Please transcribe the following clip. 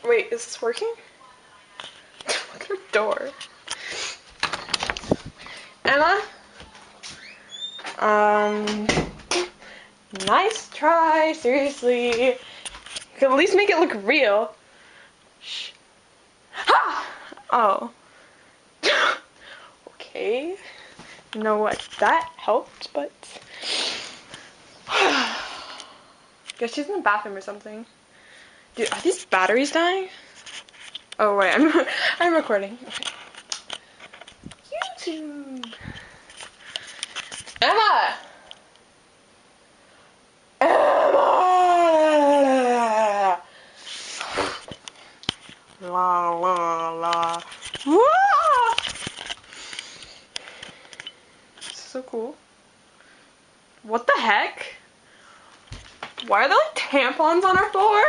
Wait, is this working? Look at the door. Emma? Nice try, seriously. You can at least make it look real. Shh. Ha! Oh. Okay. You know what? That helped, but... Guess she's in the bathroom or something. Dude, are these batteries dying? Oh wait, I'm recording. Okay. YouTube. Emma! Emma! La la la. Wah! This is so cool. What the heck? Why are there like tampons on our floor?